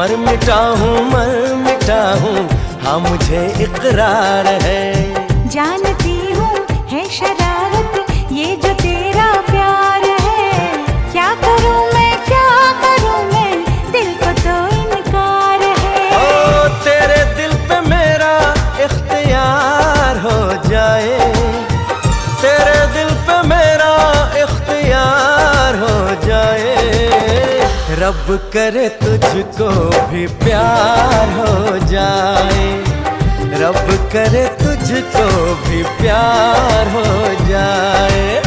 मर मिटा हूँ हाँ मुझे इकरार है। जानती हूँ है शरारत ये जो तेरा प्यार है, क्या करूँ मैं दिल को तो इनकार है। ओ तेरे दिल पे मेरा इख्तियार हो जाए, तेरे दिल पे मेरा इख्तियार हो जाए। रब करे तुझको भी प्यार हो जाए, रब करे तुझको भी प्यार हो जाए।